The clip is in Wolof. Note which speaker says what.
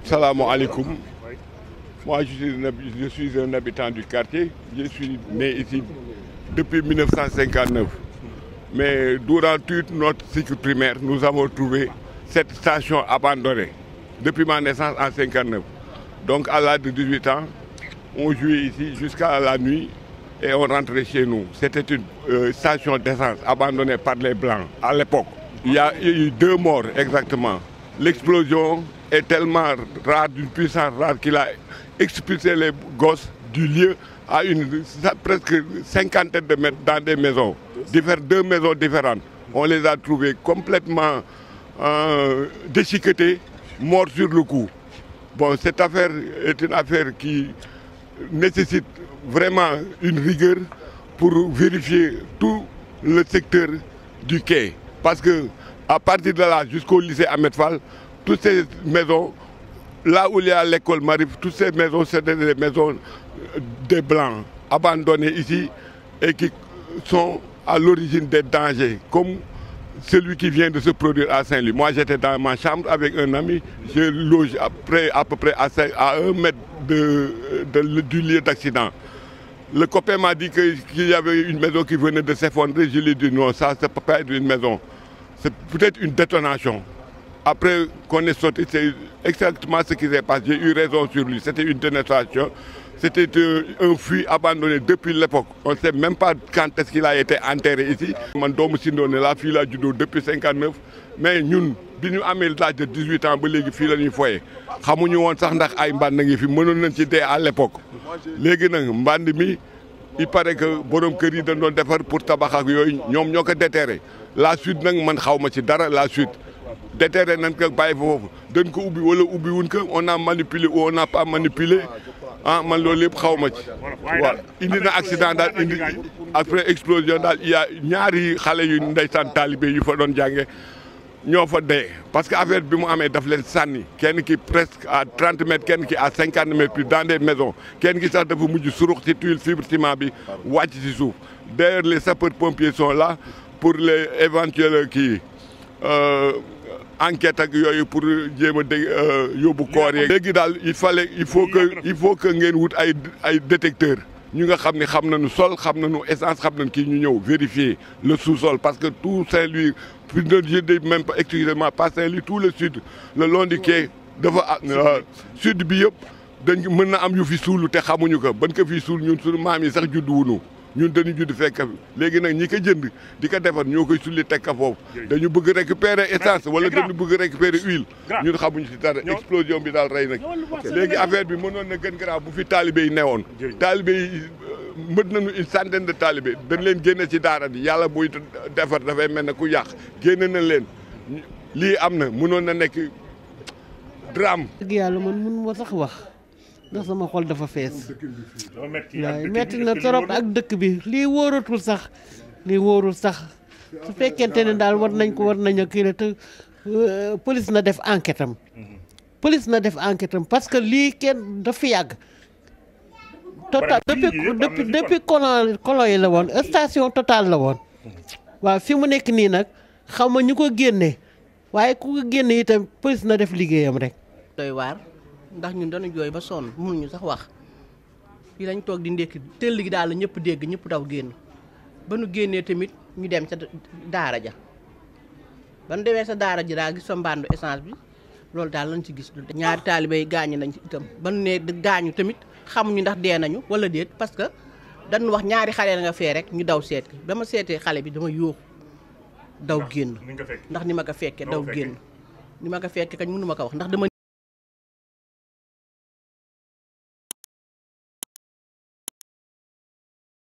Speaker 1: Salam alaikum. Moi, je suis un habitant du quartier. Je suis né ici depuis 1959. Mais durant toute notre cycle primaire, nous avons trouvé cette station abandonnée depuis ma naissance en 1959. Donc, à l'âge de 18 ans, on jouait ici jusqu'à la nuit et on rentrait chez nous. C'était une station d'essence abandonnée par les Blancs à l'époque. Il y a eu 2 morts exactement. L'explosion est tellement rare, d'une puissance rare, qu'il a expulsé les gosses du lieu à presque 50 de mètres dans des maisons, 2 maisons différentes. On les a trouvés complètement déchiquetés, morts sur le coup. Bon, cette affaire est une affaire qui nécessite vraiment une rigueur pour vérifier tout le secteur du quai. Parce que à partir de là jusqu'au lycée Ahmed Fall, toutes ces maisons, là où il y a l'école Marif, toutes ces maisons, c'était des maisons des Blancs abandonnées ici et qui sont à l'origine des dangers, comme celui qui vient de se produire à Saint-Louis. Moi, j'étais dans ma chambre avec un ami, je loge à peu près à 1 mètre du lieu d'accident. Le copain m'a dit qu'il y avait une maison qui venait de s'effondrer. Je lui ai dit non, ça ne peut pas être une maison. C'est peut-être une détonation. Après qu'on est sorti, c'est exactement ce qui s'est passé. J'ai eu raison sur lui. C'était une détonation. C'était un puits abandonné depuis l'époque. On ne sait même pas quand est-ce qu'il a été enterré ici. Man doomu Sindone la fii la juddoo depuis 59. Mais ñun bi ñu amee l'âge de 18 ans ba léegi fii la ñuy foyee xamuñu woon sax ndax ay mbànd ngi fi mënoon nañ ci dee à l'époque. Léegi nag mbànd mi il paraît que borom kër yi dañ doon defar pour tabax ak yooyu ñoom ñoo ko déterré. La suite nag man xaw ma ci dara la suite. Déterré nañ ko bàyyi foofu dañ ko ubbi wala ubbi wuñ ko on a manipulé ou on n'a pas manipulé ah man loolu lépp xaw ma ci. waaw indi na accident daal indi après explosion daal il y a ñaari xale yu ndeysaan taalibe yu fa doon jànge ñoo fa dee. parce que affaire bi mu amee daf leen sànni kenn ki presque à 30 mètres kenn ki à 50 mètres plus dans des maisons kenn ki sax dafa mujj surux ci tuile fibre ciment bi wàcc ci suuf. D'ailleurs les sapeurs pompiers sont là pour les éventuels kii. Enquête ak yooyu pour jéem a yóbbu koor yeeg. léegi daal il faut que ngeen wut ay détecteurs ñu nga xam ne xam nañu sol xam nañu essence xam nañu kii ñu ñëw vérifier le sous-sol parce que tout Saint-Louis plus de je dis même pas excusez-moi pas Saint-Louis tout le sud le long du quai dafa sud bi yëpp dañ mën na am yu fi suulu te xamuñu ko ban ko fi suul ñun suñu maam yi sax juddu wuñu ñun dañu judd fekk léegi nag ñi ko jënd di ko defar ñoo koy sulli teg ka foofu dañu bëgg récupérer essence wala dañu bëgg récupérer huile ñun xamuñu ci dara explosion bi daal rey nag léegi affaire bi mënoon na gën grave bu fi taalibe yi newoon taalibe yi mët nañu une centaine de taalibe dañ leen génne ci daara bi yàlla buy defar dafay mel ne ku yàq génne na leen lii am na mënoon na nekk drame.
Speaker 2: dëgg yàlla man mënu ma sax wax ndax sama xol dafa fees waaye metti na trop ak dëkk bi lii wóoratul sax lii wóorul sax su fekkente ne daal war nañ a kii la te police na def enquête am police na def enquête am parce que lii kenn dafa yàgg total depuis colon yi la woon station Total la woon waaw fi mu nekk nii nag xaw ma ñu ko génne waaye ku ko génne itam police na def liggéeyam rek doy waar ndax ñun dañu jooy ba sonn mënuñu sax wax fii lañ toog di ndékki tëll gi daal la ñëpp dégg ñëpp daw génn ba nu génnee tamit ñu dem ca daara ja ba nu demee sa daara ji daal gis fa mbandu essence bi loolu daal lañ ci gis ñaari taalibe yi gaañu nañ ci itam ba nu ne gaañu tamit xamuñu ndax dee nañu wala déet parce que dañu wax ñaari xale la nga fee rek ñu daw seet ba ma seetee xale bi dama yóoxu daw génn ndax ni ma ko fekkee daw génn ni ma ko fekkee kañ mënu ma ko wax ndax dama